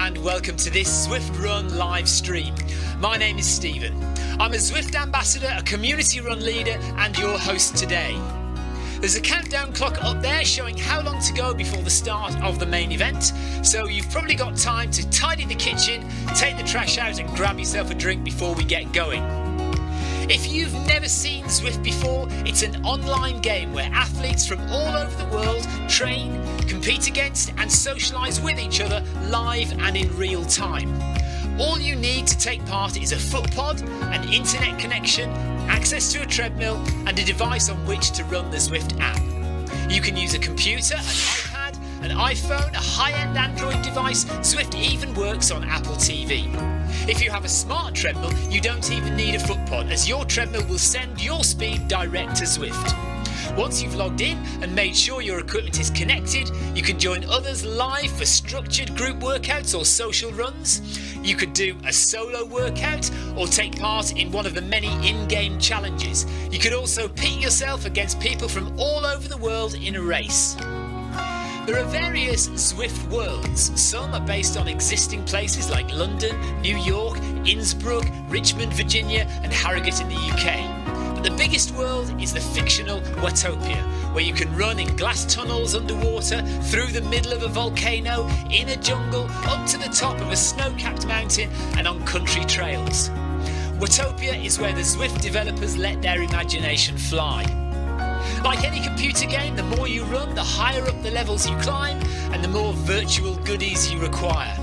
and welcome to this Zwift Run live stream. My name is Stephen. I'm a Zwift ambassador, a community run leader and your host today. There's a countdown clock up there showing how long to go before the start of the main event, so you've probably got time to tidy the kitchen, take the trash out and grab yourself a drink before we get going. If you've never seen Zwift before, it's an online game where athletes from all over the world train, compete against and socialise with each other live and in real time. All you need to take part is a foot pod, an internet connection, access to a treadmill and a device on which to run the Zwift app. You can use a computer, an iPad, an iPhone, a high-end Android device. Zwift even works on Apple TV. If you have a smart treadmill, you don't even need a foot pod, as your treadmill will send your speed direct to Zwift. Once you've logged in and made sure your equipment is connected, you can join others live for structured group workouts or social runs. You could do a solo workout or take part in one of the many in-game challenges. You could also pit yourself against people from all over the world in a race. There are various Zwift worlds. Some are based on existing places like London, New York, Innsbruck, Richmond, Virginia and Harrogate in the UK. But the biggest world is the fictional Watopia, where you can run in glass tunnels underwater, through the middle of a volcano, in a jungle, up to the top of a snow-capped mountain and on country trails. Watopia is where the Zwift developers let their imagination fly. Like any computer game, the more you run, the higher up the levels you climb and the more virtual goodies you require.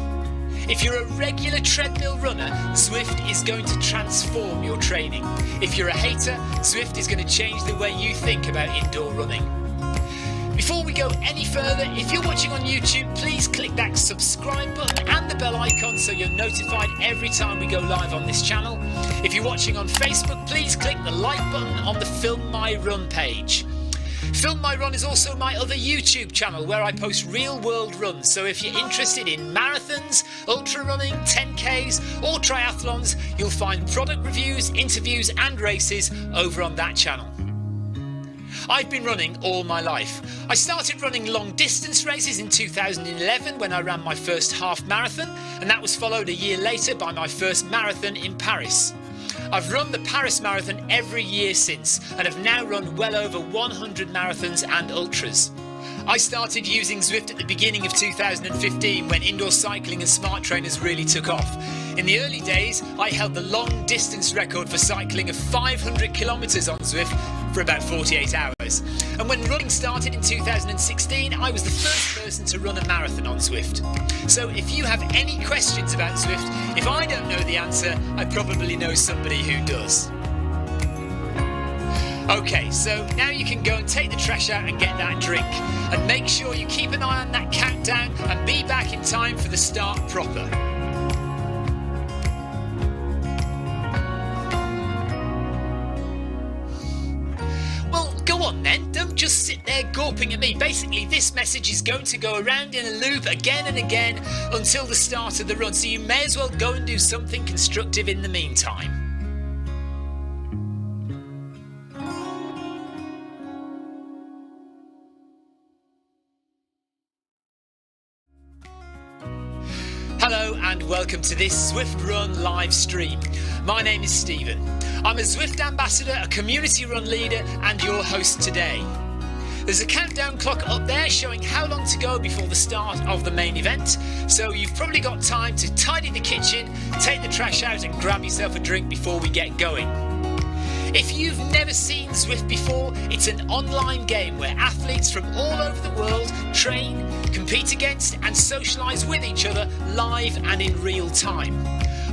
If you're a regular treadmill runner, Zwift is going to transform your training. If you're a hater, Zwift is going to change the way you think about indoor running. Before we go any further, if you're watching on YouTube, please click that subscribe button and the bell icon so you're notified every time we go live on this channel. If you're watching on Facebook, please click the like button on the Film My Run page. Film My Run is also my other YouTube channel where I post real world runs, so if you're interested in marathons, ultra running, 10Ks or triathlons, you'll find product reviews, interviews and races over on that channel. I've been running all my life. I started running long distance races in 2011 when I ran my first half marathon, and that was followed a year later by my first marathon in Paris. I've run the Paris Marathon every year since and have now run well over 100 marathons and ultras. I started using Zwift at the beginning of 2015 when indoor cycling and smart trainers really took off. In the early days, I held the long distance record for cycling of 500 kilometres on Zwift for about 48 hours. And when running started in 2016, I was the first person to run a marathon on Zwift. So if you have any questions about Zwift, if I don't know the answer, I probably know somebody who does. Okay, so now you can go and take the trash out and get that drink. And make sure you keep an eye on that countdown and be back in time for the start proper. Well, go on then, don't just sit there gawping at me. Basically, this message is going to go around in a loop again and again until the start of the run, so you may as well go and do something constructive in the meantime. Hello and welcome to this Zwift Run live stream. My name is Stephen. I'm a Zwift ambassador, a community run leader and your host today. There's a countdown clock up there showing how long to go before the start of the main event, so you've probably got time to tidy the kitchen, take the trash out and grab yourself a drink before we get going. If you've never seen Zwift before, it's an online game where athletes from all over the world train, compete against and socialise with each other live and in real time.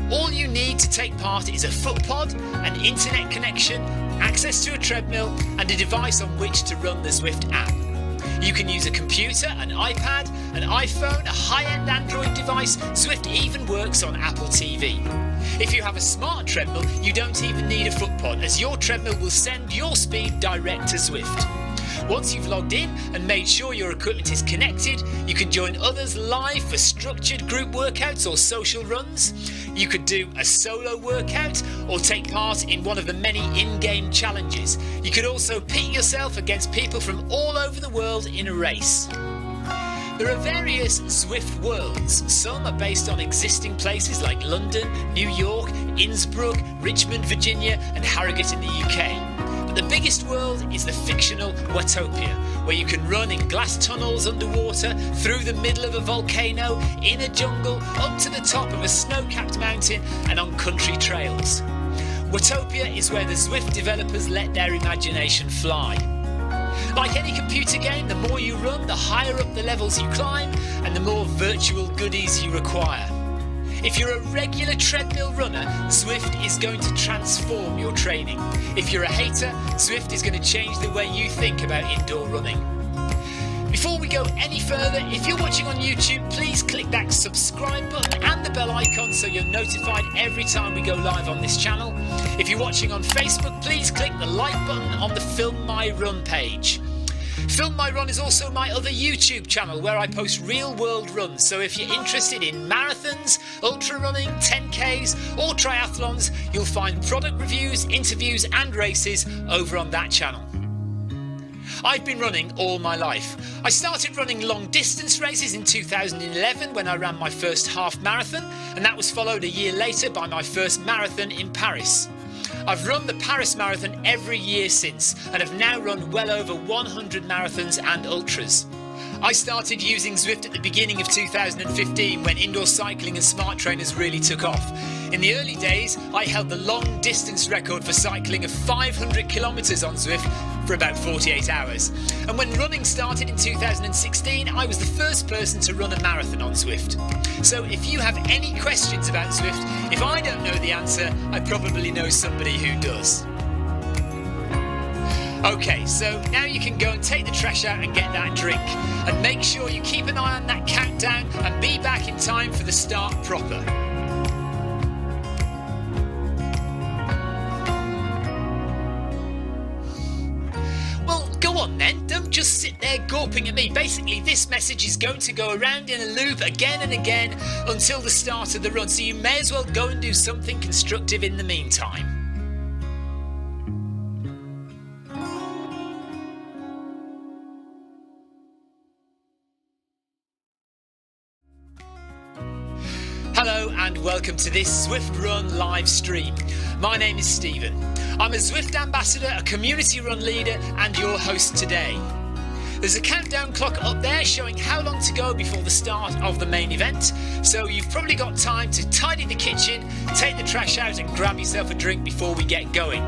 All you need to take part is a foot pod, an internet connection, access to a treadmill and a device on which to run the Zwift app. You can use a computer, an iPad, an iPhone, a high-end Android device. Zwift even works on Apple TV. If you have a smart treadmill, you don't even need a foot pod, as your treadmill will send your speed direct to Zwift. Once you've logged in and made sure your equipment is connected, you can join others live for structured group workouts or social runs. You could do a solo workout or take part in one of the many in-game challenges. You could also pit yourself against people from all over the world in a race. There are various Zwift worlds. Some are based on existing places like London, New York, Innsbruck, Richmond, Virginia and Harrogate in the UK. But the biggest world is the fictional Watopia, where you can run in glass tunnels underwater, through the middle of a volcano, in a jungle, up to the top of a snow-capped mountain and on country trails. Watopia is where the Zwift developers let their imagination fly. Like any computer game, the more you run, the higher up the levels you climb and the more virtual goodies you require. If you're a regular treadmill runner, Zwift is going to transform your training. If you're a hater, Zwift is going to change the way you think about indoor running. Before we go any further, if you're watching on YouTube, please click that subscribe button and the bell icon so you're notified every time we go live on this channel. If you're watching on Facebook, please click the like button on the Film My Run page. Film My Run is also my other YouTube channel where I post real world runs, so if you're interested in marathons, ultra running, 10Ks or triathlons, you'll find product reviews, interviews and races over on that channel. I've been running all my life. I started running long distance races in 2011 when I ran my first half marathon, and that was followed a year later by my first marathon in Paris. I've run the Paris Marathon every year since and have now run well over 100 marathons and ultras. I started using Zwift at the beginning of 2015 when indoor cycling and smart trainers really took off. In the early days, I held the long distance record for cycling of 500 kilometres on Zwift for about 48 hours. And when running started in 2016, I was the first person to run a marathon on Zwift. So if you have any questions about Zwift, if I don't know the answer, I probably know somebody who does. Okay, so now you can go and take the trash out and get that drink. And make sure you keep an eye on that countdown and be back in time for the start proper. Well, go on then, don't just sit there gawping at me. Basically, this message is going to go around in a loop again and again until the start of the run, so you may as well go and do something constructive in the meantime. Hello and welcome to this Zwift Run live stream. My name is Stephen. I'm a Zwift ambassador, a community run leader and your host today. There's a countdown clock up there showing how long to go before the start of the main event, so you've probably got time to tidy the kitchen, take the trash out and grab yourself a drink before we get going.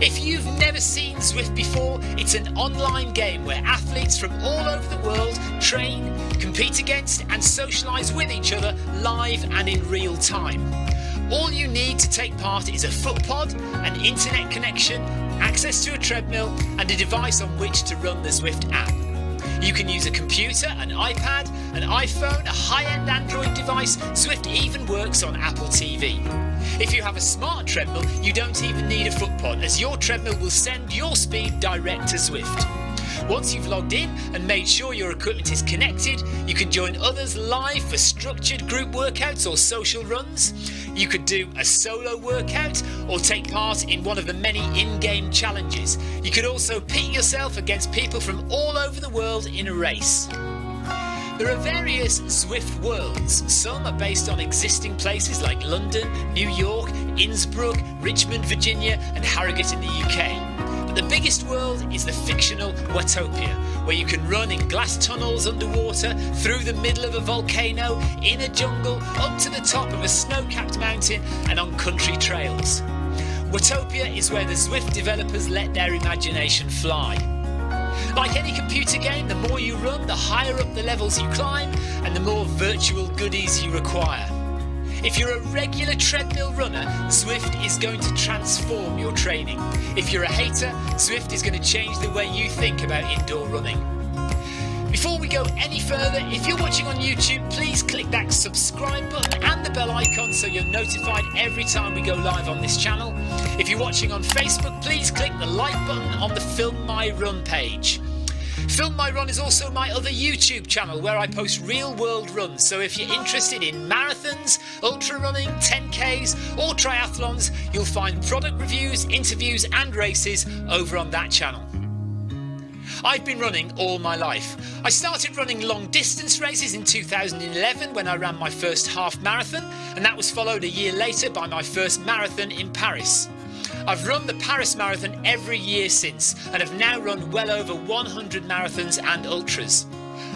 If you've never seen Zwift before, it's an online game where athletes from all over the world train, compete against and socialise with each other live and in real time. All you need to take part is a foot pod, an internet connection, access to a treadmill and a device on which to run the Zwift app. You can use a computer, an iPad, an iPhone, a high-end Android device. Zwift even works on Apple TV. If you have a smart treadmill, you don't even need a foot pod, as your treadmill will send your speed direct to Zwift. Once you've logged in and made sure your equipment is connected, you can join others live for structured group workouts or social runs. You could do a solo workout or take part in one of the many in-game challenges. You could also pit yourself against people from all over the world in a race. There are various Zwift worlds. Some are based on existing places like London, New York, Innsbruck, Richmond, Virginia and Harrogate in the UK. But the biggest world is the fictional Watopia, where you can run in glass tunnels underwater, through the middle of a volcano, in a jungle, up to the top of a snow-capped mountain and on country trails. Watopia is where the Zwift developers let their imagination fly. Like any computer game, the more you run, the higher up the levels you climb and the more virtual goodies you require. If you're a regular treadmill runner, Zwift is going to transform your training. If you're a hater, Zwift is going to change the way you think about indoor running. Before we go any further, if you're watching on YouTube, please click that subscribe button and the bell icon so you're notified every time we go live on this channel. If you're watching on Facebook, please click the like button on the Film My Run page. Film My Run is also my other YouTube channel where I post real world runs, so if you're interested in marathons, ultra running, 10Ks or triathlons, you'll find product reviews, interviews and races over on that channel. I've been running all my life. I started running long distance races in 2011 when I ran my first half marathon, and that was followed a year later by my first marathon in Paris. I've run the Paris Marathon every year since and have now run well over 100 marathons and ultras.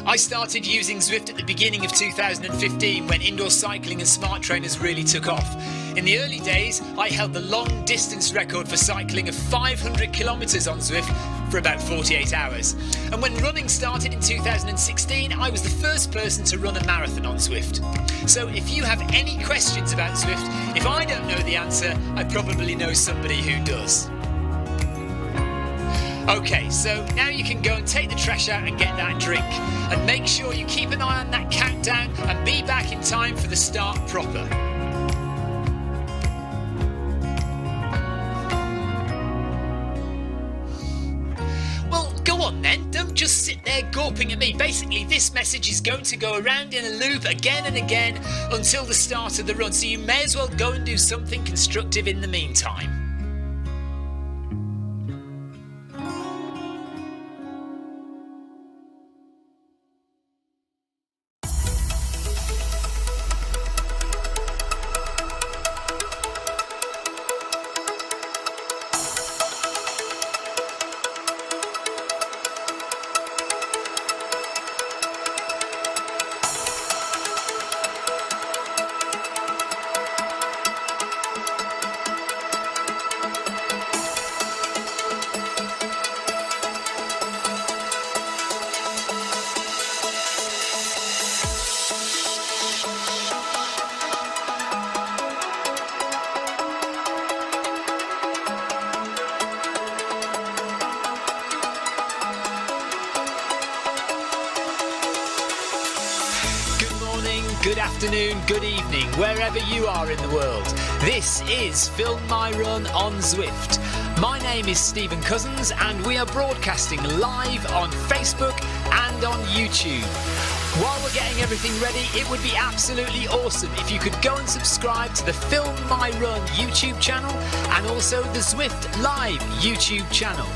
I started using Zwift at the beginning of 2015 when indoor cycling and smart trainers really took off. In the early days, I held the long distance record for cycling of 500 kilometres on Zwift for about 48 hours. And when running started in 2016, I was the first person to run a marathon on Zwift. So if you have any questions about Zwift, if I don't know the answer, I probably know somebody who does. Okay, so now you can go and take the trash out and get that drink. And make sure you keep an eye on that countdown and be back in time for the start proper. Well, go on then, don't just sit there gawping at me. Basically, this message is going to go around in a loop again and again until the start of the run, so you may as well go and do something constructive in the meantime. Good afternoon, good evening, wherever you are in the world. This is Film My Run on Zwift. My name is Stephen Cousins and we are broadcasting live on Facebook and on YouTube. While we're getting everything ready, it would be absolutely awesome if you could go and subscribe to the Film My Run YouTube channel and also the Zwift Live YouTube channel.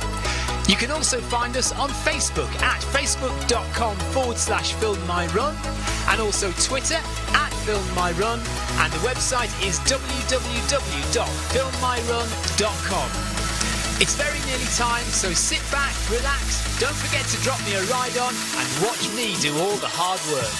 You can also find us on Facebook at facebook.com/filmmyrun and also Twitter at filmmyrun, and the website is www.filmmyrun.com. It's very nearly time, so sit back, relax, don't forget to drop me a ride on and watch me do all the hard work.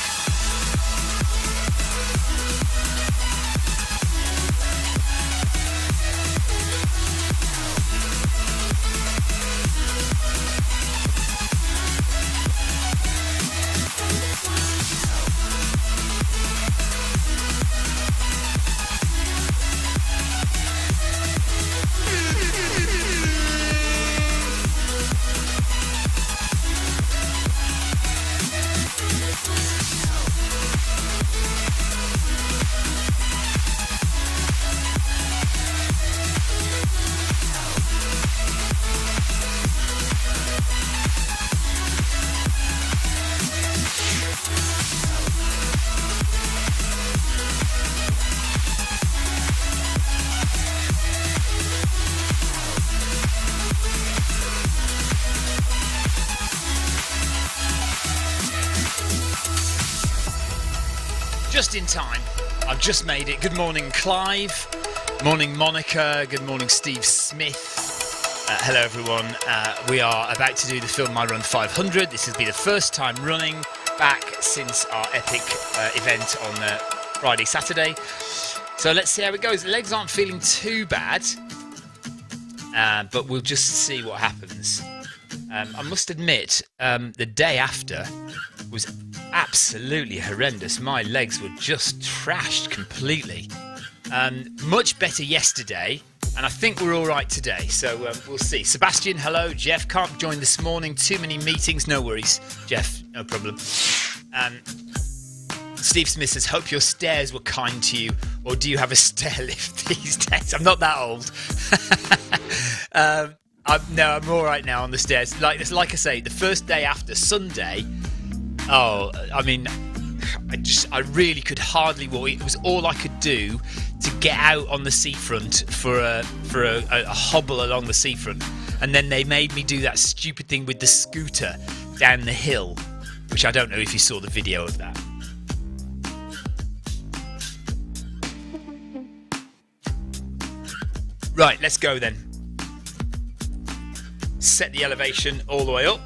Just in time. I've just made it. Good morning, Clive. Morning, Monica. Good morning, Steve Smith. Hello, everyone. We are about to do the Film My Run 500. This will be the first time running back since our epic event on Friday, Saturday. So let's see how it goes. The legs aren't feeling too bad, but we'll just see what happens. I must admit, the day after was absolutely horrendous. My legs were just trashed completely. Much better yesterday, and I think we're all right today. So we'll see. Sebastian, hello. Jeff can't join this morning. Too many meetings. No worries, Jeff. No problem. Steve Smith says, hope your stairs were kind to you, or do you have a stair lift these days? I'm not that old. I'm all right now on the stairs. Like I say, the first day after Sunday, I really could hardly walk. It was all I could do to get out on the seafront for a hobble along the seafront. And then they made me do that stupid thing with the scooter down the hill, which I don't know if you saw the video of that. Right, let's go then. Set the elevation all the way up.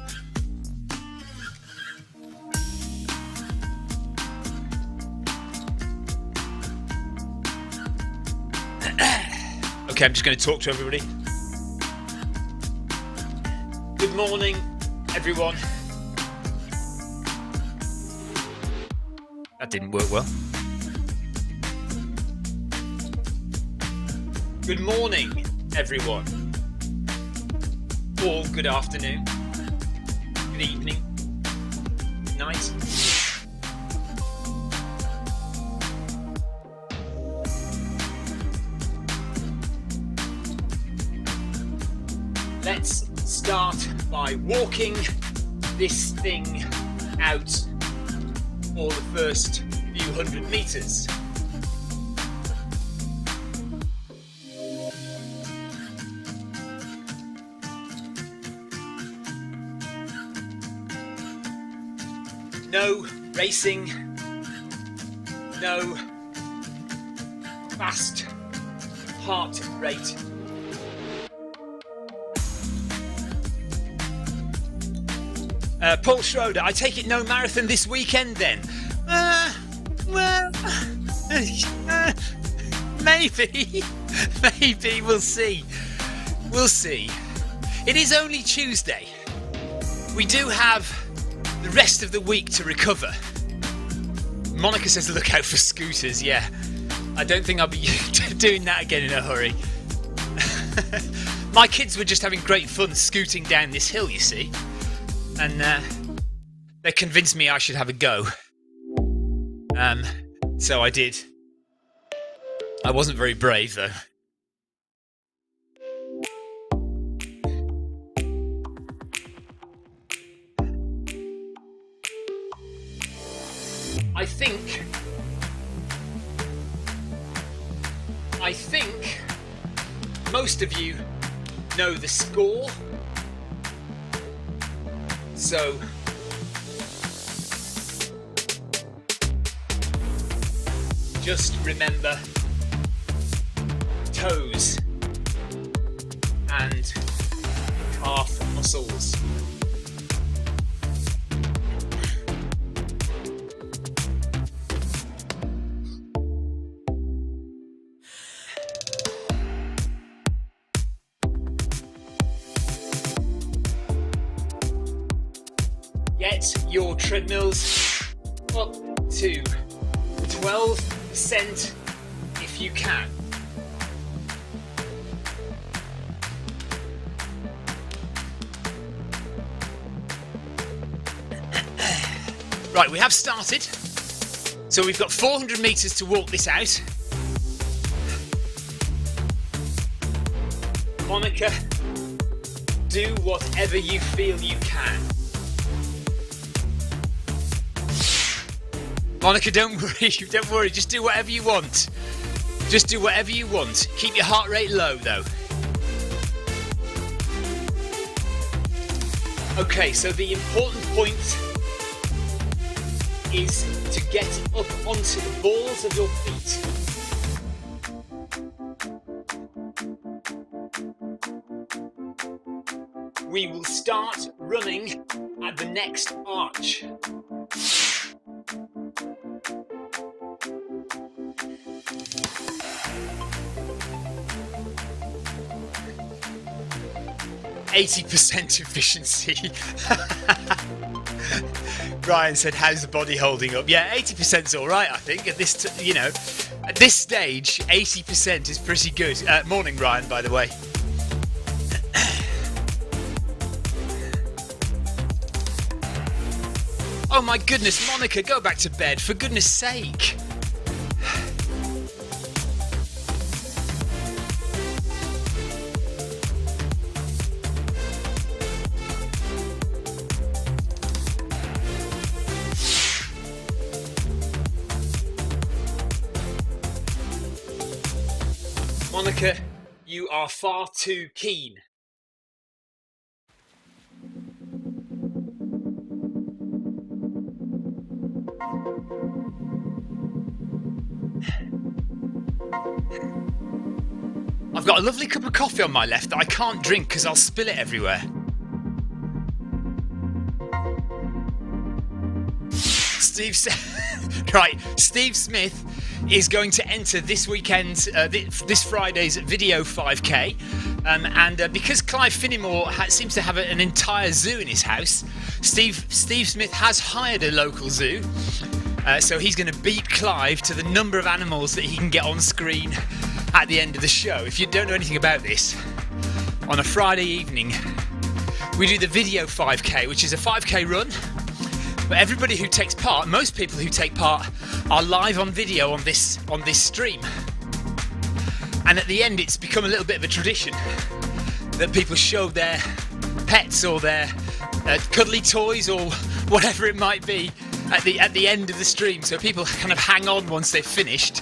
Okay, I'm just going to talk to everybody. Good morning, everyone. That didn't work well. Good morning, everyone. Or good afternoon, good evening, good night. Let's start by walking this thing out for the first few hundred meters. No racing, no fast heart rate. Paul Schroeder, I take it no marathon this weekend then? Well, maybe, maybe, we'll see. We'll see. It is only Tuesday. We do have the rest of the week to recover. Monica says look out for scooters. Yeah, I don't think I'll be doing that again in a hurry. My kids were just having great fun scooting down this hill, you see, and they convinced me I should have a go. So I did. I wasn't very brave though. I think most of you know the score. So just remember toes and calf muscles. Get your treadmills up to 12% if you can. Right, we have started. So we've got 400 meters to walk this out. Monica, do whatever you feel you can. Monica, don't worry, just do whatever you want. Just do whatever you want. Keep your heart rate low though. Okay, so the important point is to get up onto the balls of your feet. We will start running at the next arch. %80 efficiency. Ryan said, "How's the body holding up?" Yeah, 80%'s all right. I think at this, at this stage, 80% is pretty good. Morning, Ryan, by the way. Oh my goodness, Monica, go back to bed for goodness sake. Monica, you are far too keen. I've got a lovely cup of coffee on my left that I can't drink because I'll spill it everywhere. Steve Smith is going to enter this weekend's, this Friday's video 5k, and because Clive Finnimore seems to have an entire zoo in his house, Steve Smith has hired a local zoo, so he's going to beat Clive to the number of animals that he can get on screen at the end of the show. If you don't know anything about this, on a Friday evening we do the video 5k, which is a 5k run. But everybody who takes part, most people who take part, are live on video on this stream. And at the end, it's become a little bit of a tradition that people show their pets or their cuddly toys or whatever it might be at the end of the stream. So people kind of hang on once they've finished,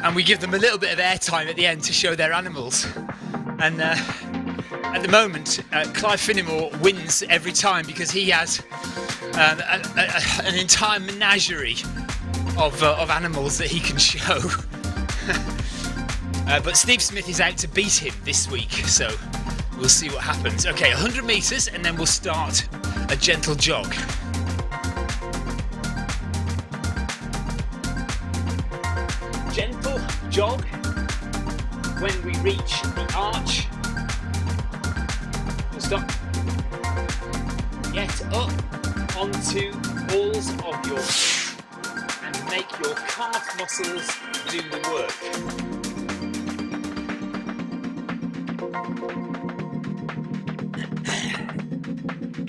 and we give them a little bit of airtime at the end to show their animals. And at the moment, Clive Finnimore wins every time because he has an entire menagerie of animals that he can show. But Steve Smith is out to beat him this week, so we'll see what happens. Okay, 100 metres and then we'll start a gentle jog. Gentle jog when we reach the arch. We'll stop. Get up onto balls of your feet and make your calf muscles do the work.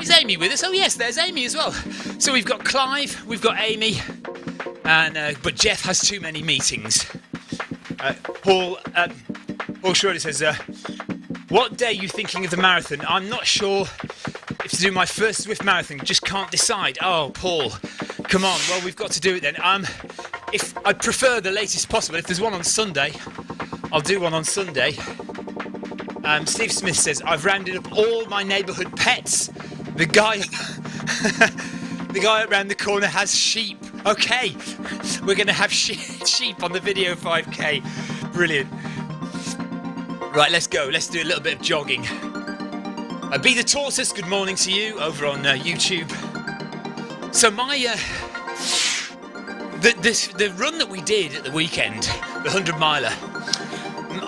Is Amy with us? Oh yes, there's Amy as well. So we've got Clive, we've got Amy, and but Jeff has too many meetings. Paul Schroeder says, what day are you thinking of the marathon? I'm not sure if to do my first Zwift marathon, just can't decide. Oh, Paul, come on. Well, we've got to do it then. If I'd prefer the latest possible. If there's one on Sunday, I'll do one on Sunday. Steve Smith says, I've rounded up all my neighbourhood pets. The guy around the corner has sheep. Okay, we're going to have sheep on the video 5k. Brilliant. Right, let's go. Let's do a little bit of jogging. Be the Tortoise, good morning to you over on YouTube. So the run that we did at the weekend, the 100 miler,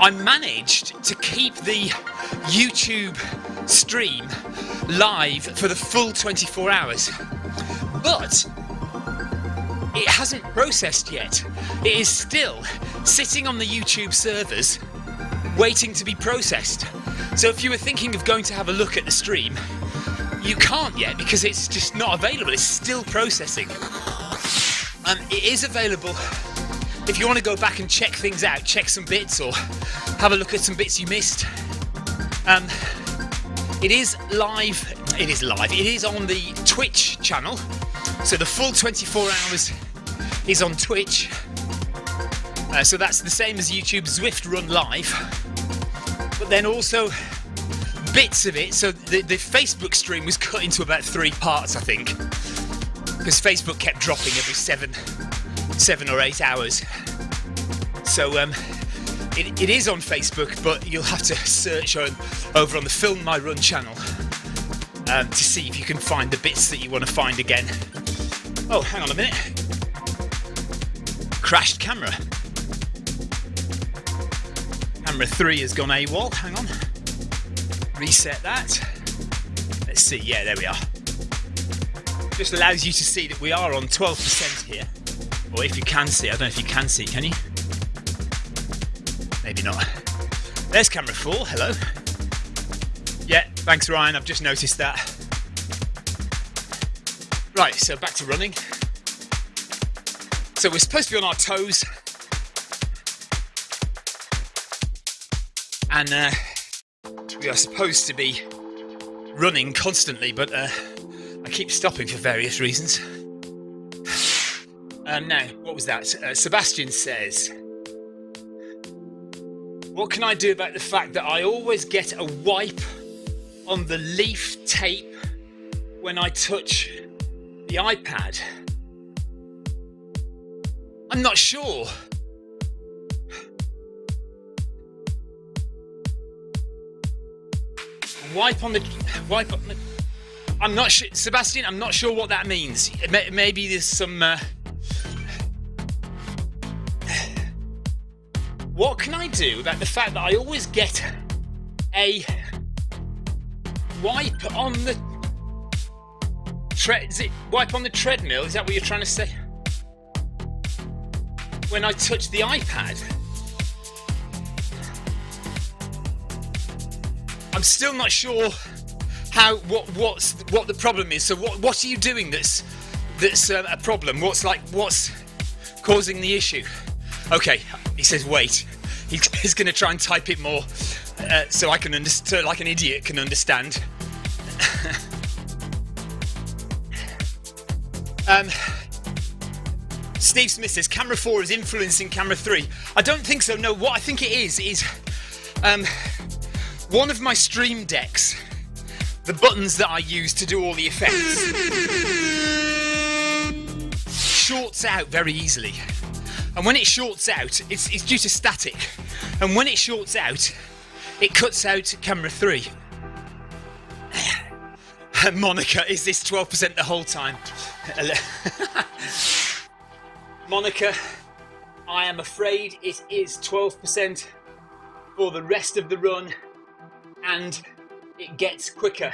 I managed to keep the YouTube stream live for the full 24 hours, but it hasn't processed yet. It is still sitting on the YouTube servers waiting to be processed. So if you were thinking of going to have a look at the stream, you can't yet because it's just not available. It's still processing. It is available if you want to go back and check things out, check some bits or have a look at some bits you missed. It is live. It is live. It is on the Twitch channel. So the full 24 hours is on Twitch. So that's the same as YouTube Zwift Run Live. But then also bits of it. So the Facebook stream was cut into about 3 parts, I think, because Facebook kept dropping every 7 or 8 hours. So it is on Facebook, but you'll have to search over on the Film My Run channel to see if you can find the bits that you want to find again. Oh, hang on a minute. Crashed camera. Camera 3 has gone AWOL. Hang on. Reset that. Let's see. Yeah, there we are. Just allows you to see that we are on 12% here. Or if you can see. I don't know if you can see. Can you? Maybe not. There's camera 4. Hello. Yeah, thanks Ryan. I've just noticed that. Right, so back to running. So we're supposed to be on our toes. And we are supposed to be running constantly, but I keep stopping for various reasons. Now, what was that? Sebastian says, what can I do about the fact that I always get a wipe on the leaf tape when I touch the iPad? I'm not sure. Wipe on the. I'm not sure, Sebastian. I'm not sure what that means. Maybe there's some. What can I do about the fact that I always get a wipe on the wipe on the treadmill? Is that what you're trying to say? When I touch the iPad, I'm still not sure what the problem is. So what are you doing that's a problem? What's causing the issue? Okay, he says wait. He's going to try and type it more so I can understand, like an idiot can understand. Steve Smith says camera 4 is influencing camera 3. I don't think so. No, what I think it is one of my stream decks, the buttons that I use to do all the effects, shorts out very easily. And when it shorts out, it's due to static. And when it shorts out, it cuts out camera 3. Monica, is this 12% the whole time? Monica, I am afraid it is 12% for the rest of the run, and it gets quicker.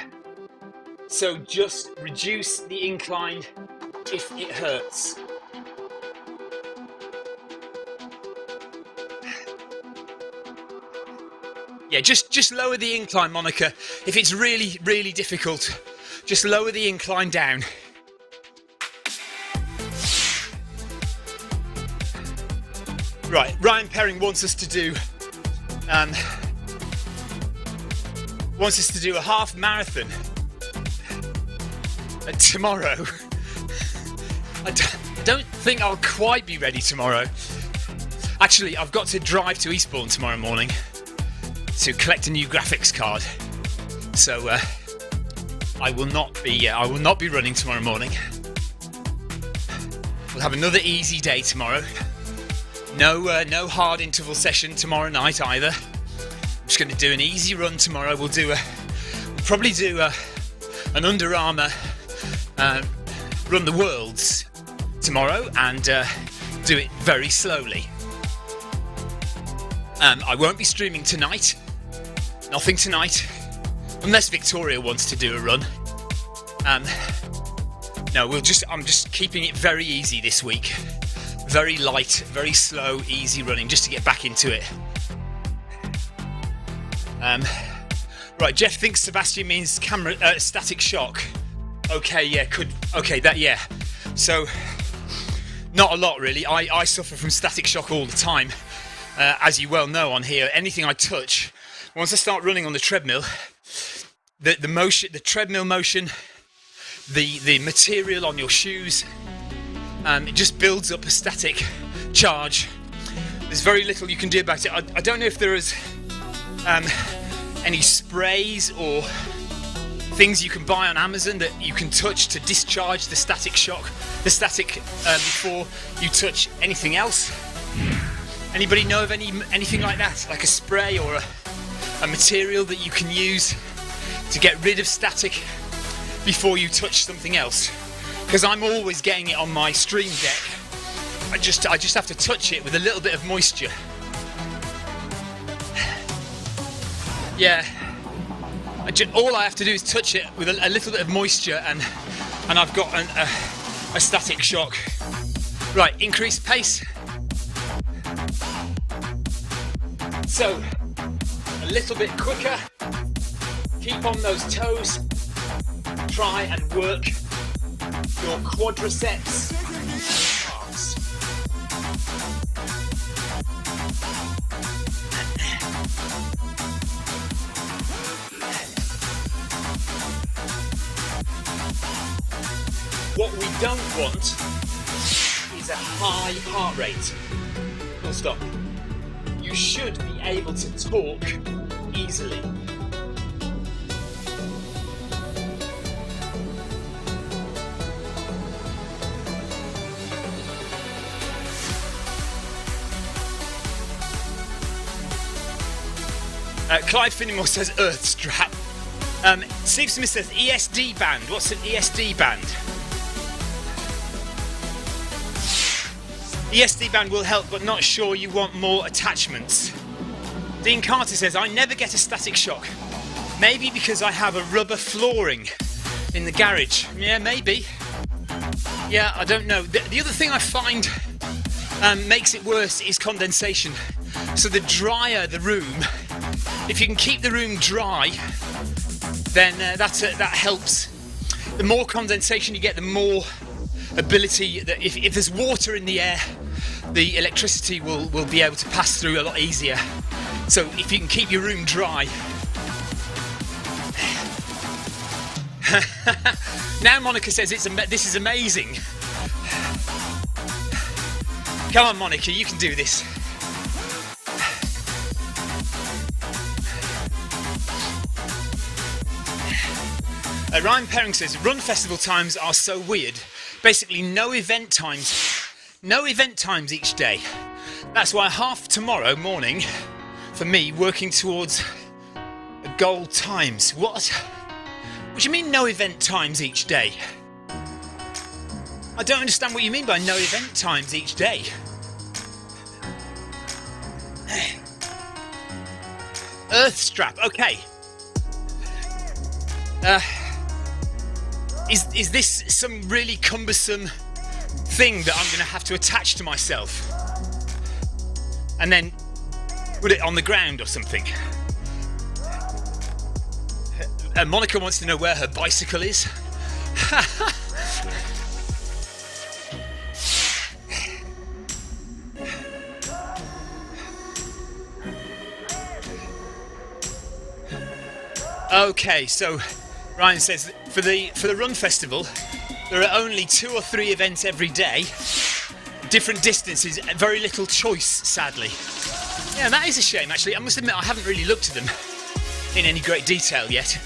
So just reduce the incline if it hurts. Yeah, just lower the incline, Monica. If it's really, really difficult, just lower the incline down. Right, Ryan Perring wants us to do a half marathon tomorrow. I don't think I'll quite be ready tomorrow. Actually, I've got to drive to Eastbourne tomorrow morning to collect a new graphics card. So I will not be running tomorrow morning. We'll have another easy day tomorrow. No hard interval session tomorrow night either. I'm just going to do an easy run tomorrow. We'll probably do an Under Armour Run the Worlds tomorrow and do it very slowly. I won't be streaming tonight. Nothing tonight, unless Victoria wants to do a run. No, I'm just keeping it very easy this week. Very light, very slow, easy running, just to get back into it. Right, Jeff thinks Sebastian means static shock. Okay, yeah, yeah. So, not a lot really. I suffer from static shock all the time. As you well know on here, anything I touch, once I start running on the treadmill, the motion, the treadmill motion, the material on your shoes, it just builds up a static charge. There's very little you can do about it. I don't know if there is any sprays or things you can buy on Amazon that you can touch to discharge the static shock, before you touch anything else. Anybody know of anything like that, like a spray or a material that you can use to get rid of static before you touch something else? Because I'm always getting it on my stream deck. I just have to touch it with a little bit of moisture. Yeah, all I have to do is touch it with a little bit of moisture, and I've got a static shock. Right, increase pace. So, a little bit quicker. Keep on those toes. Try and work your quadriceps and calves. What we don't want is a high heart rate. Full stop. You should be able to talk easily. Clive Finnimore says Earth Strap. Steve Smith says ESD band. What's an ESD band? ESD band will help, but not sure you want more attachments. Dean Carter says, I never get a static shock. Maybe because I have a rubber flooring in the garage. Yeah, maybe. Yeah, I don't know. The other thing I find makes it worse is condensation. So the drier the room, if you can keep the room dry, then that helps. The more condensation you get, the more ability that if there's water in the air, the electricity will be able to pass through a lot easier. So if you can keep your room dry. Now Monica says this is amazing. Come on, Monica, you can do this. Ryan Perring says, run festival times are so weird. Basically, no event times each day. That's why half tomorrow morning, for me, working towards goal times. What? What do you mean no event times each day? I don't understand what you mean by no event times each day. Earth strap, okay. Is this some really cumbersome thing that I'm going to have to attach to myself and then put it on the ground or something? Monica wants to know where her bicycle is. Okay, so Ryan says for the run festival, there are only 2 or 3 events every day, different distances, very little choice, sadly. Yeah, that is a shame, actually. I must admit, I haven't really looked at them in any great detail yet.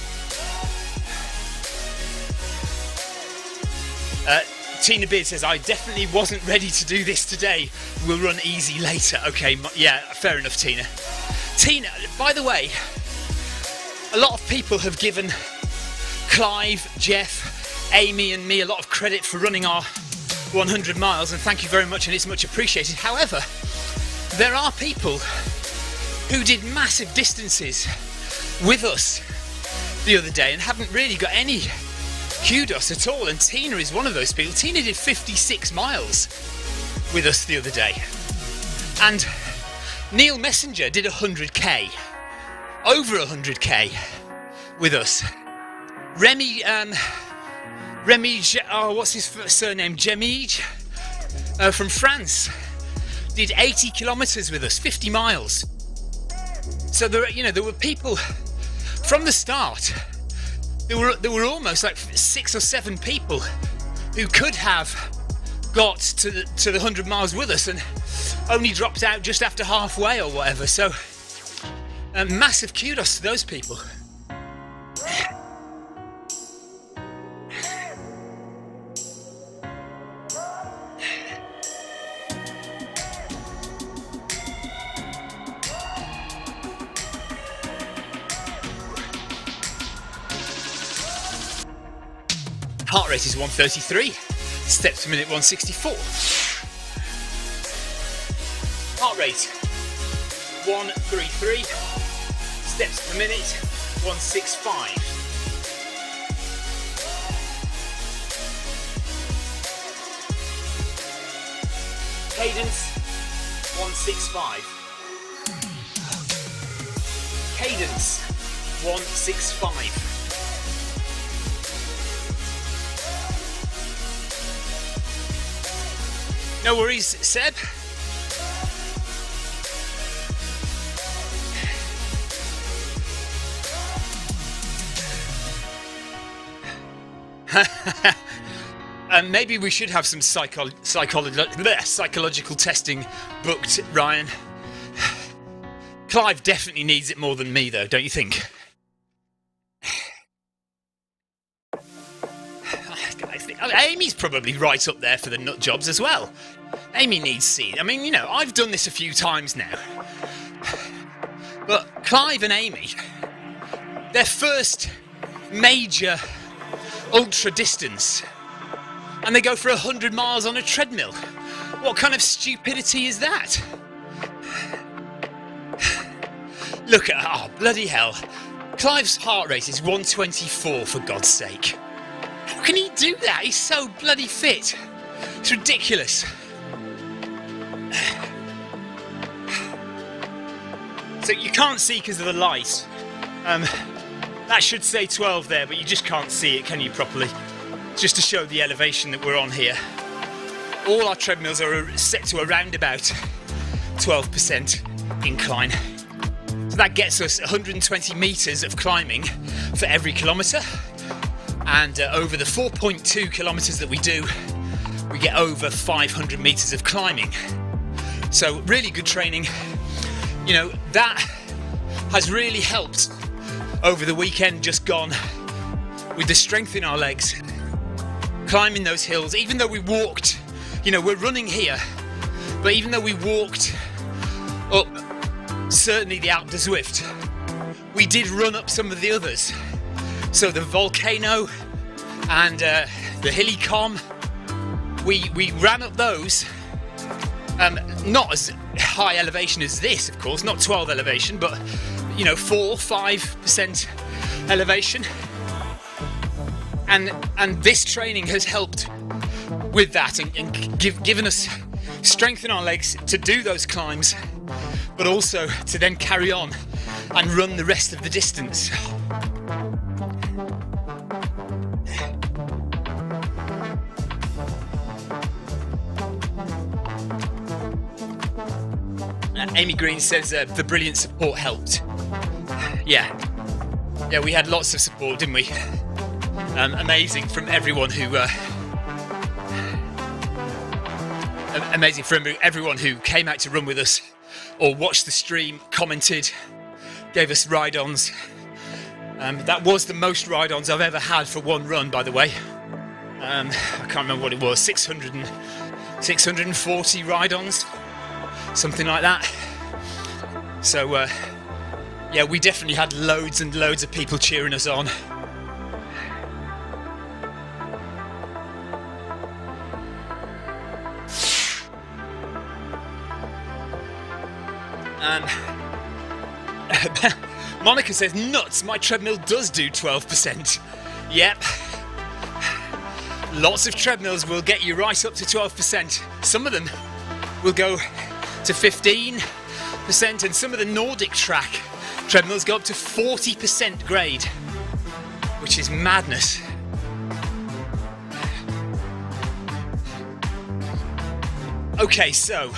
Tina Beard says, I definitely wasn't ready to do this today. We'll run easy later. Okay, yeah, fair enough, Tina. Tina, by the way, a lot of people have given Clive, Jeff, Amy and me a lot of credit for running our 100 miles, and thank you very much, and it's much appreciated. However, there are people who did massive distances with us the other day and haven't really got any kudos at all, and Tina is one of those people. Tina did 56 miles with us the other day, and Neil Messenger did 100k, over 100k with us. Remy, what's his surname? Jemige, from France, did 80 kilometers with us, 50 miles. So there were people from the start. There were almost like 6 or 7 people who could have got to the 100 miles with us and only dropped out just after halfway or whatever. So massive kudos to those people. Heart rate is 133, steps per minute 164. Heart rate 133, steps per minute 165. Cadence 165. Cadence 165. No worries, Seb. And maybe we should have some psychological testing booked, Ryan. Clive definitely needs it more than me, though, don't you think? Amy's probably right up there for the nut jobs as well. Amy needs seed. I mean, I've done this a few times now. But Clive and Amy, their first major ultra distance, and they go for 100 miles on a treadmill. What kind of stupidity is that? Look at, oh bloody hell. Clive's heart rate is 124, for God's sake. How can he do that? He's so bloody fit. It's ridiculous. So you can't see because of the light. That should say 12 there, but you just can't see it, can you, properly? Just to show the elevation that we're on here. All our treadmills are set to around about 12% incline. So that gets us 120 metres of climbing for every kilometre. And over the 4.2 kilometres that we do, we get over 500 metres of climbing. So really good training. You know, that has really helped over the weekend just gone with the strength in our legs, climbing those hills. Even though we walked, you know, we're running here, but even though we walked up certainly the Alpe de Zwift, we did run up some of the others. So the volcano and the hilly com, we ran up those, not as high elevation as this, of course, not 12 elevation, but you know, 4-5% elevation, and this training has helped with that and given us strength in our legs to do those climbs, but also to then carry on and run the rest of the distance. Amy Green says the brilliant support helped. Yeah, we had lots of support, didn't we? Amazing from everyone who came out to run with us, or watched the stream, commented, gave us ride-ons. That was the most ride-ons I've ever had for one run, by the way. I can't remember what it was, 640 ride-ons, something like that. So yeah, we definitely had loads and loads of people cheering us on. Monica says, nuts, my treadmill does do 12%. Yep. Lots of treadmills will get you right up to 12%. Some of them will go to 15%, and some of the Nordic track treadmills go up to 40% grade, which is madness. Okay, so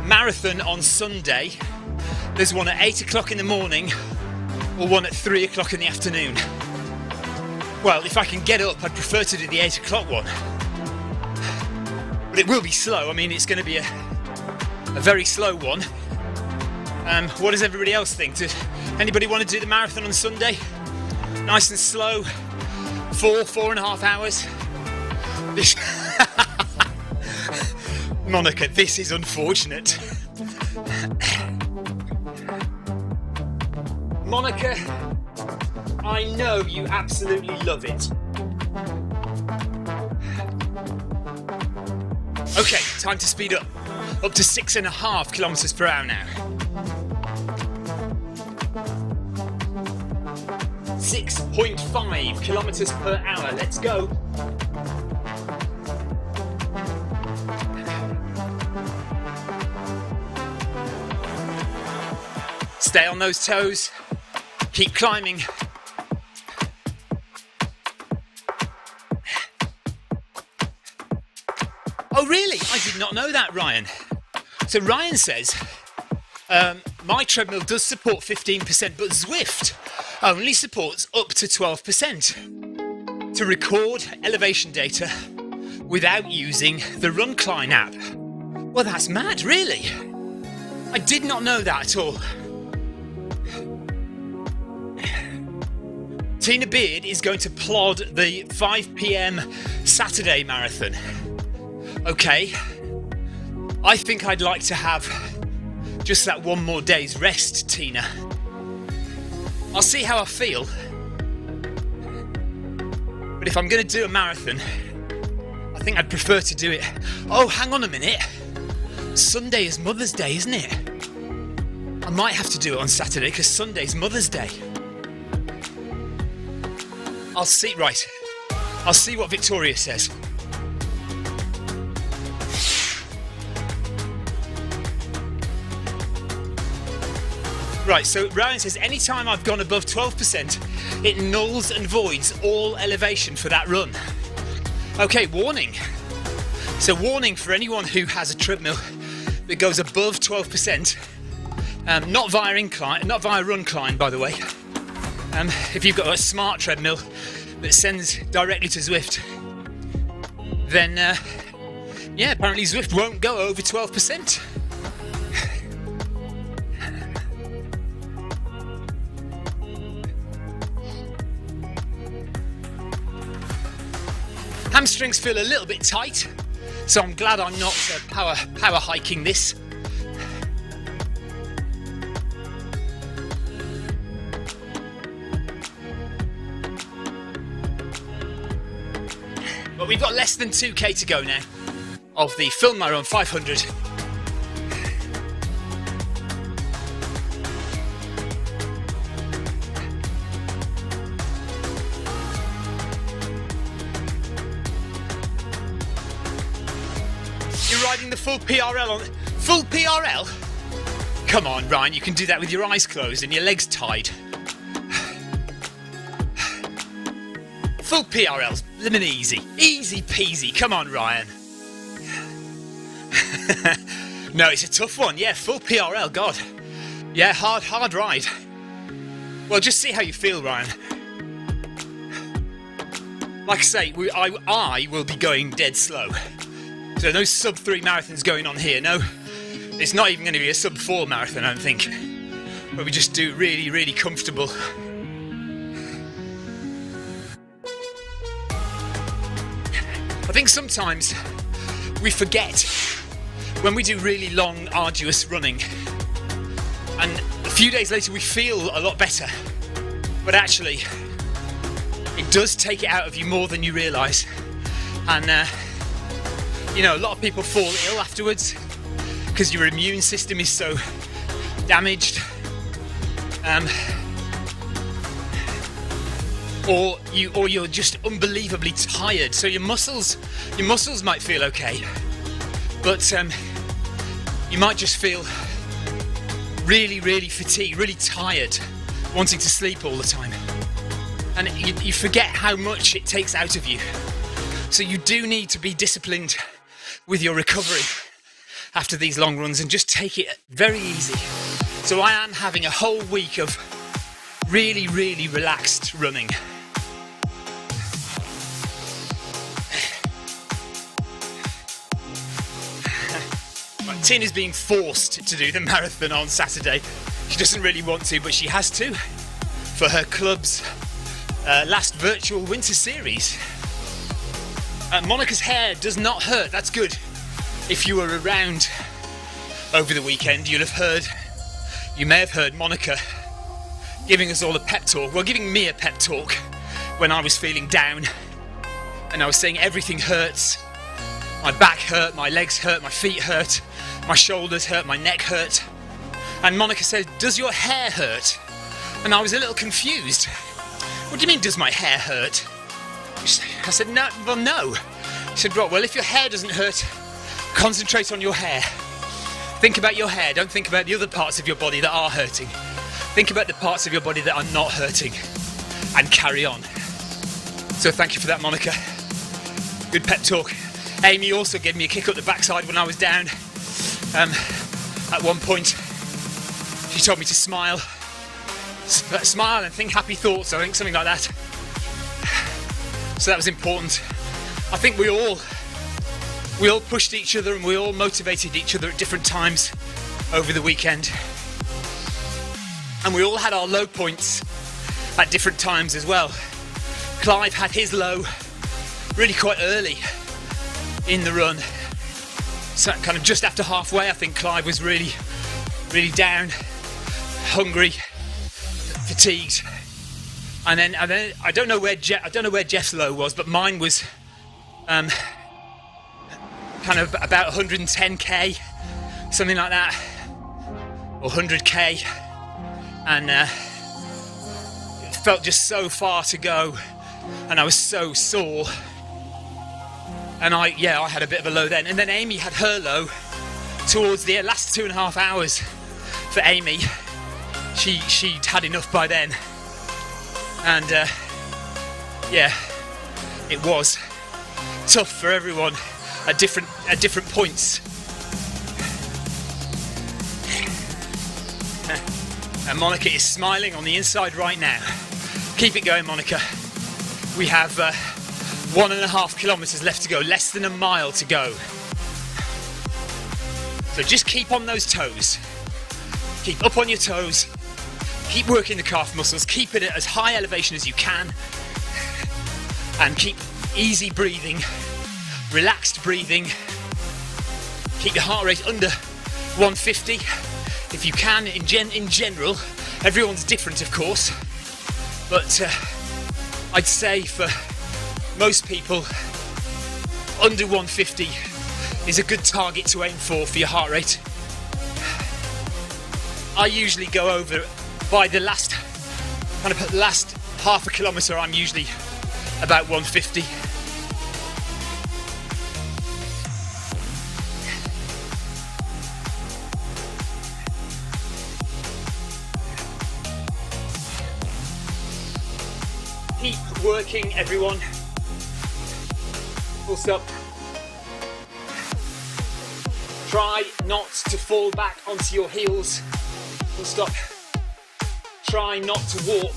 marathon on Sunday. There's one at 8 o'clock in the morning or one at 3 o'clock in the afternoon. Well, if I can get up, I'd prefer to do the 8 o'clock one. But it will be slow. I mean, it's going to be a very slow one. What does everybody else think? Does anybody want to do the marathon on Sunday? Nice and slow. 4.5 hours. This Monica, this is unfortunate. Monica, I know you absolutely love it. Okay, time to speed up. Up to 6.5 kilometers per hour now. 6.5 kilometers per hour. Let's go. Stay on those toes. Keep climbing. Oh really? I did not know that, Ryan. So Ryan says, my treadmill does support 15%, but Zwift only supports up to 12% to record elevation data without using the RunCline app. Well, that's mad, really. I did not know that at all. Tina Beard is going to plod the 5 p.m. Saturday marathon. Okay, I think I'd like to have just that one more day's rest, Tina. I'll see how I feel. But if I'm going to do a marathon, I think I'd prefer to do it. Oh, hang on a minute. Sunday is Mother's Day, isn't it? I might have to do it on Saturday because Sunday's Mother's Day. I'll see, right. I'll see what Victoria says. Right, so Ryan says, anytime I've gone above 12%, it nulls and voids all elevation for that run. Okay, warning. So warning for anyone who has a treadmill that goes above 12%, not via incline, not via run climb, by the way. If you've got a smart treadmill that sends directly to Zwift, then yeah, apparently Zwift won't go over 12%. Hamstrings feel a little bit tight, so I'm glad I'm not power hiking this. But we've got less than 2k to go now of the Film My Run 500. You're riding the full PRL on full PRL? Come on, Ryan, you can do that with your eyes closed and your legs tied. Full PRL's living easy. Easy peasy. Come on, Ryan. No, it's a tough one. Yeah, full PRL, God. Yeah, hard ride. Well, just see how you feel, Ryan. Like I say, I will be going dead slow. So no sub 3 marathons going on here. No, it's not even going to be a sub 4 marathon, I don't think. Where we just do really, really comfortable. I think sometimes we forget when we do really long, arduous running, and a few days later we feel a lot better, but actually it does take it out of you more than you realise. And you know, a lot of people fall ill afterwards because your immune system is so damaged, or you're just unbelievably tired. So your muscles might feel okay, but you might just feel really, really fatigued, really tired, wanting to sleep all the time, and you forget how much it takes out of you. So you do need to be disciplined with your recovery after these long runs and just take it very easy. So I am having a whole week of really, really relaxed running. Tina's being forced to do the marathon on Saturday. She doesn't really want to, but she has to for her club's last virtual winter series. Monica's hair does not hurt. That's good. If you were around over the weekend, you may have heard Monica giving us all a pep talk. Well, giving me a pep talk when I was feeling down, and I was saying everything hurts. My back hurt, my legs hurt, my feet hurt, my shoulders hurt, my neck hurt. And Monica said, "Does your hair hurt?" And I was a little confused. "What do you mean, does my hair hurt?" I said, "No, well, no." She said, "Well, if your hair doesn't hurt, concentrate on your hair. Think about your hair. Don't think about the other parts of your body that are hurting. Think about the parts of your body that are not hurting, and carry on." So thank you for that, Monica. Good pep talk. Amy also gave me a kick up the backside when I was down. At one point, she told me to smile and think happy thoughts. I think something like that. So that was important. I think we all pushed each other and we all motivated each other at different times over the weekend. And we all had our low points at different times as well. Clive had his low really quite early in the run. So kind of just after halfway, I think Clive was really, really down, hungry, fatigued. And then I don't know where Jeff's low was, but mine was kind of about 110k, something like that, or 100k, and it felt just so far to go, and I was so sore, and I had a bit of a low then. And then Amy had her low towards the last 2.5 hours. For Amy, she'd had enough by then, and it was tough for everyone at different points. And Monica is smiling on the inside right now. Keep it going, Monica. We have 1.5 kilometers left to go, less than a mile to go. So just keep on those toes. Keep up on your toes. Keep working the calf muscles. Keep it at as high elevation as you can. And keep easy breathing, relaxed breathing. Keep your heart rate under 150 if you can. In general, everyone's different, of course, but I'd say for most people, under 150 is a good target to aim for your heart rate. I usually go over by the last half a kilometre. I'm usually about 150. Keep working, everyone. Full stop. Try not to fall back onto your heels. Full stop. Try not to walk.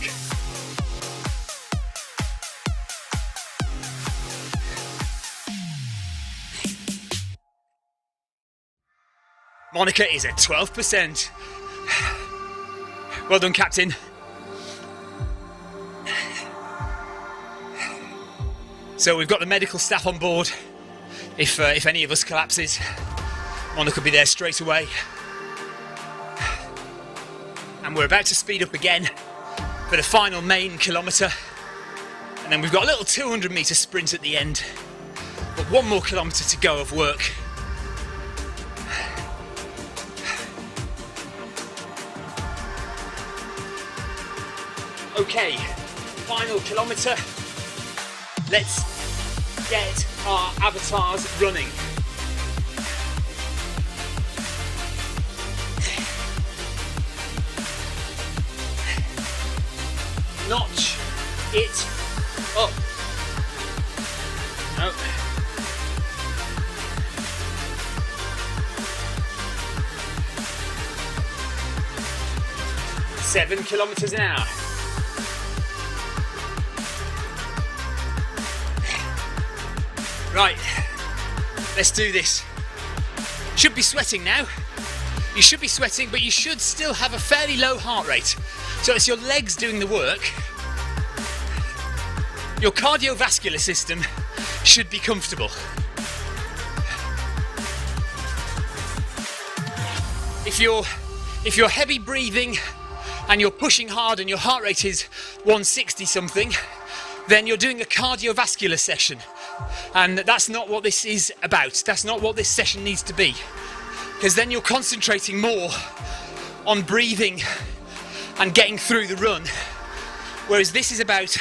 Monica is at 12%. Well done, Captain. So we've got the medical staff on board. If any of us collapses, Monica will be there straight away. And we're about to speed up again for the final main kilometre. And then we've got a little 200 metre sprint at the end. But 1 more kilometre to go of work. Okay, final kilometre. Let's get our avatars running. Notch it up. No. Seven kilometres an hour. Right, let's do this. Should be sweating now. You should be sweating, but you should still have a fairly low heart rate. So it's your legs doing the work. Your cardiovascular system should be comfortable. If you're heavy breathing and you're pushing hard and your heart rate is 160 something, then you're doing a cardiovascular session. And that's not what this is about. That's not what this session needs to be. Because then you're concentrating more on breathing and getting through the run. Whereas this is about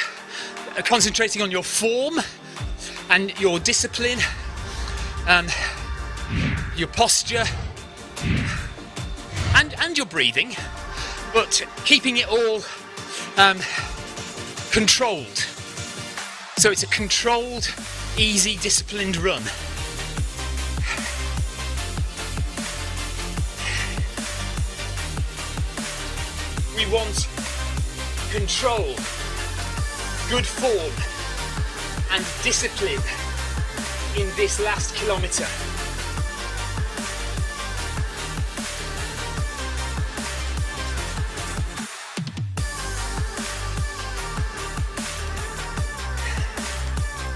concentrating on your form and your discipline, your posture, and your breathing, but keeping it all controlled. So it's a controlled, easy, disciplined run. We want control, good form, and discipline in this last kilometre.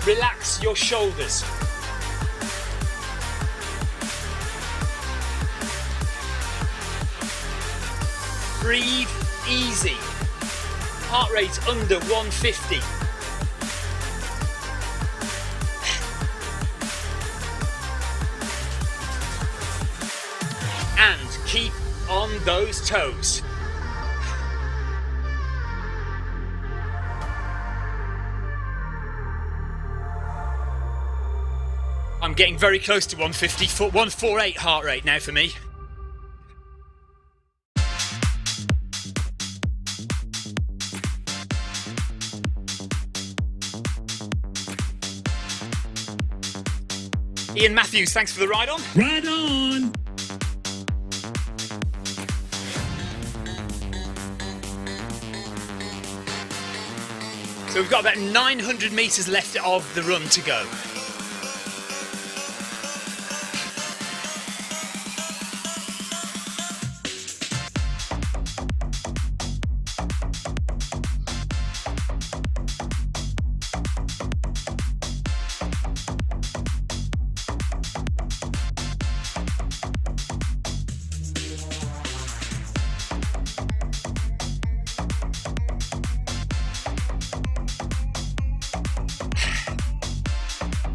Relax your shoulders. Breathe easy. heart rate under 150. And keep on those toes. I'm getting very close to 150, 148 heart rate now for me. Ian Matthews, thanks for the ride on. Ride on! So we've got about 900 metres left of the run to go.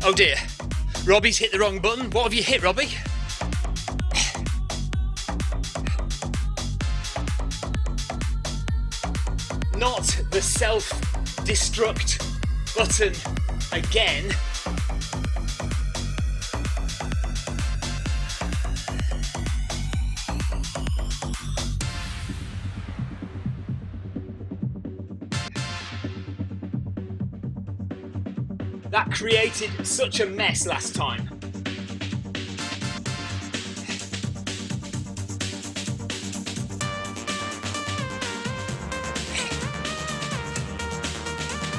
Oh dear, Robbie's hit the wrong button. What have you hit, Robbie? Not the self-destruct button again. That created such a mess last time.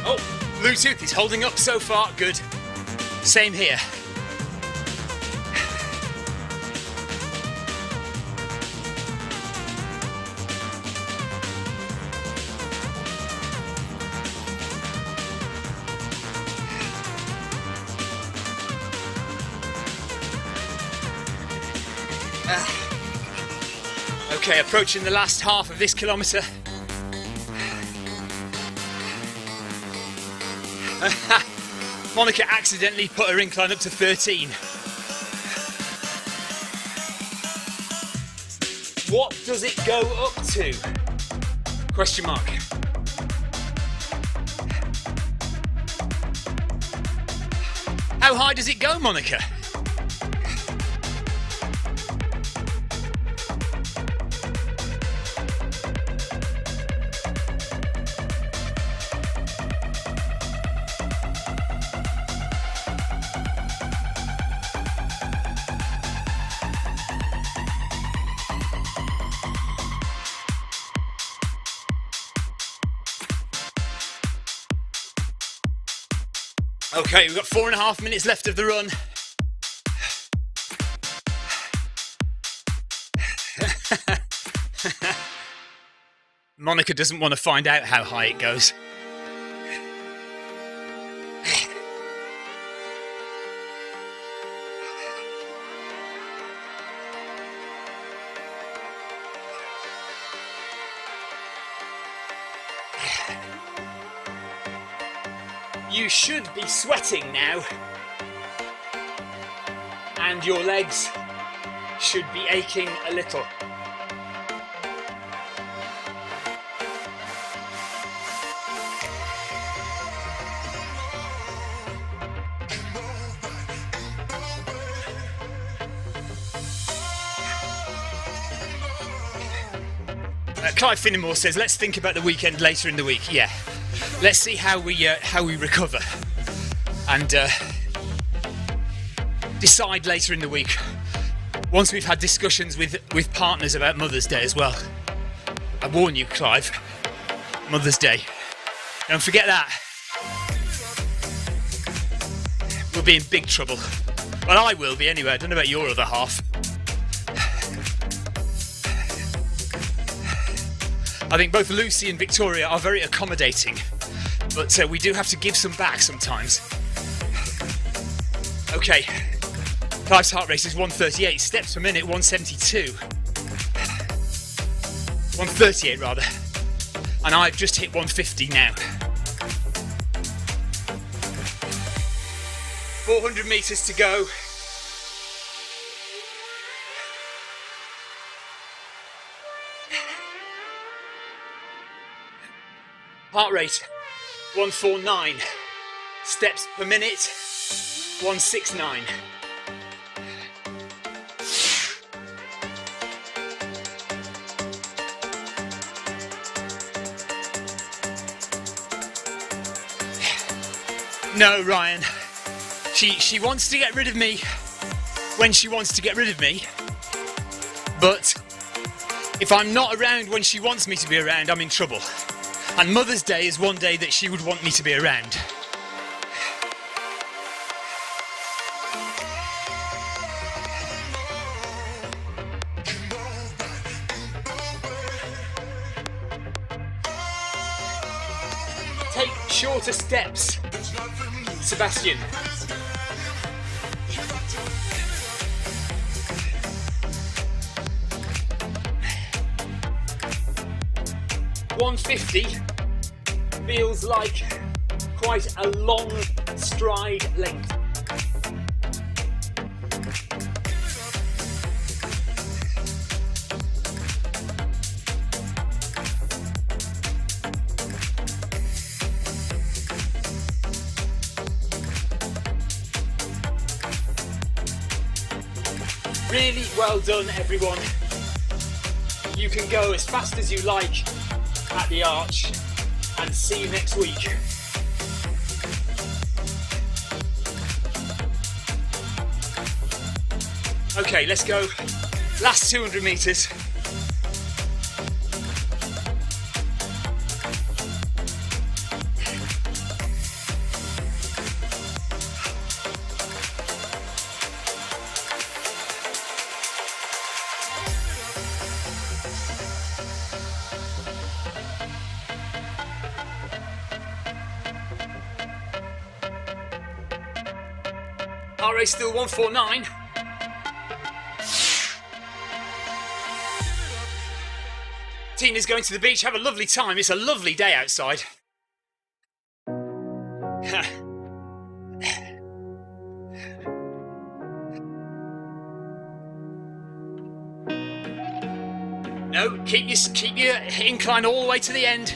Oh, Bluetooth is holding up so far, good. Same here. Okay, approaching the last half of this kilometre. Monica accidentally put her incline up to 13. What does it go up to? Question mark. How high does it go, Monica? Okay, we've got 4.5 minutes left of the run. Monica doesn't want to find out how high it goes. You should be sweating now, and your legs should be aching a little. Clive Finnemore says, let's think about the weekend later in the week. Yeah. Let's see how we recover and decide later in the week, once we've had discussions with partners about Mother's Day as well. I warn you, Clive, Mother's Day. Don't forget that. We'll be in big trouble. Well, I will be anyway. I don't know about your other half. I think both Lucy and Victoria are very accommodating, but we do have to give some back sometimes. Okay, Clive's heart rate is 138, steps per minute 172. 138 rather. and I've just hit 150 now. 400 metres to go. Heart rate 149. Steps per minute 169. No, Ryan. She wants to get rid of me when she wants to get rid of me, but if I'm not around when she wants me to be around, I'm in trouble. And Mother's Day is one day that she would want me to be around. Take shorter steps, Sebastian. $150 feels like quite a long stride length. Really well done, everyone. You can go as fast as you like at the arch, and see you next week. Okay, let's go. Last 200 metres. Heart rate still 149. Tina's going to the beach. Have a lovely time. It's a lovely day outside. No, keep your incline all the way to the end.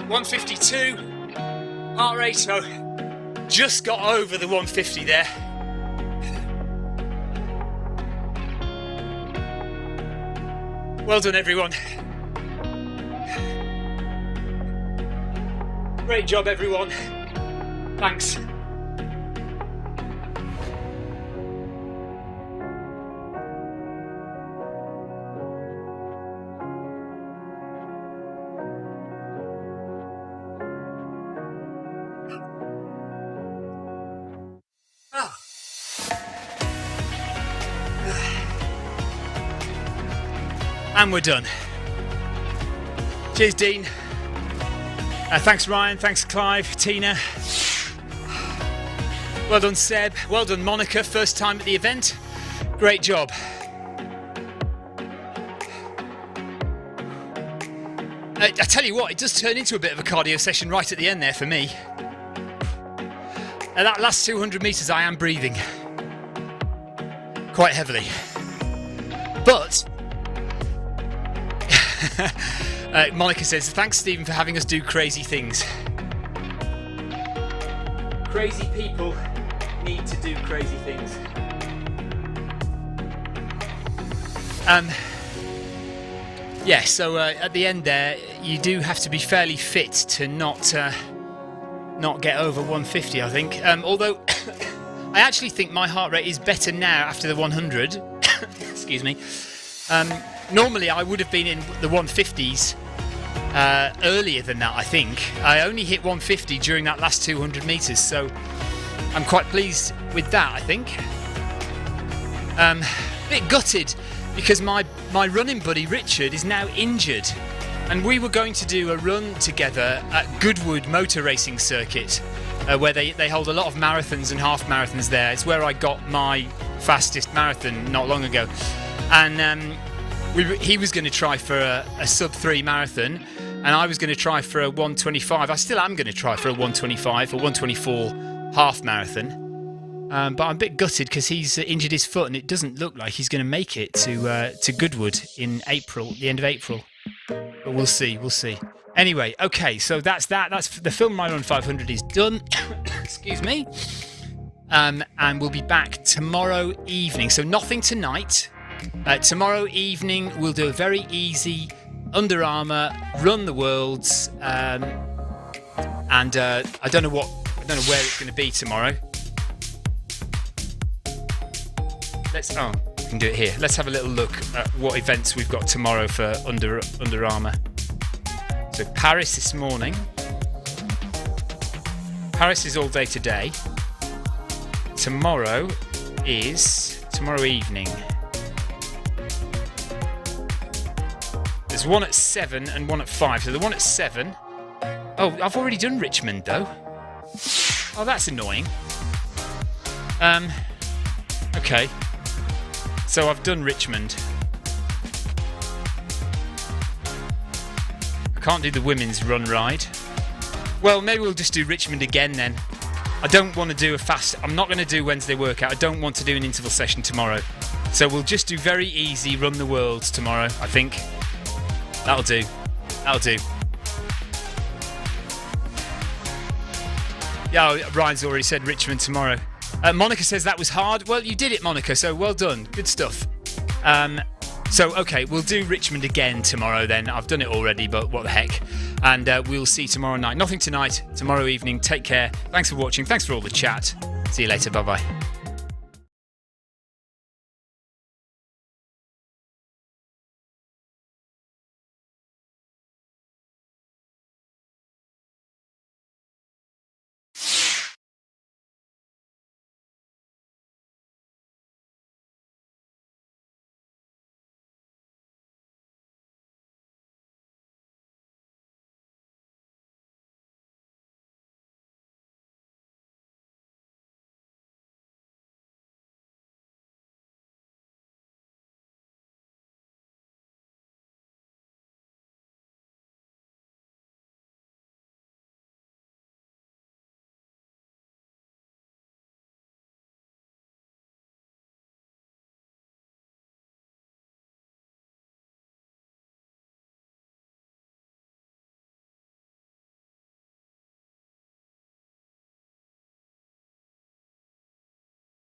$152 heart rate, so just got over the 150 there. Well done, everyone. Great job, everyone. Thanks. And we're done. Cheers, Dean. Thanks, Ryan. Thanks, Clive. Tina. Well done, Seb. Well done, Monica. First time at the event. Great job. I tell you what, it does turn into a bit of a cardio session right at the end there for me. That last 200 metres, I am breathing quite heavily. But Monica says, thanks, Stephen, for having us do crazy things. Crazy people need to do crazy things. Yeah, so at the end there, you do have to be fairly fit to not get over 150, I think. Although, I actually think my heart rate is better now after the 100. Excuse me. Normally, I would have been in the 150s earlier than that, I think. I only hit 150 during that last 200 metres, so I'm quite pleased with that, I think. A bit gutted because my running buddy Richard is now injured, and we were going to do a run together at Goodwood Motor Racing Circuit, where they hold a lot of marathons and half marathons there. It's where I got my fastest marathon not long ago, and he was going to try for a sub 3 marathon, and I was going to try for a 1:25. I still am going to try for a 1:25 or 1:24 half marathon. But I'm a bit gutted because he's injured his foot, and it doesn't look like he's going to make it to Goodwood in April, the end of April. But we'll see. Anyway, okay, so that's that. That's the Film My Run 500 is done. Excuse me. And we'll be back tomorrow evening. So nothing tonight. Tomorrow evening we'll do a very easy Under Armour Run the Worlds. And I don't know where it's going to be tomorrow. We can do it here. Let's have a little look at what events we've got tomorrow for Under Armour. So Paris this morning. Paris is all day today. Tomorrow evening. There's one at 7 and one at 5. So the one at 7. Oh, I've already done Richmond though. Oh, that's annoying. Okay. So I've done Richmond. I can't do the women's run ride. Well, maybe we'll just do Richmond again then. I don't want to do I'm not going to do Wednesday workout. I don't want to do an interval session tomorrow. So we'll just do very easy Run the Worlds tomorrow, I think. That'll do. Yeah, Ryan's already said Richmond tomorrow. Monica says that was hard. Well, you did it, Monica, so well done. Good stuff. Okay, we'll do Richmond again tomorrow then. I've done it already, but what the heck. And we'll see tomorrow night. Nothing tonight, tomorrow evening. Take care. Thanks for watching. Thanks for all the chat. See you later. Bye-bye.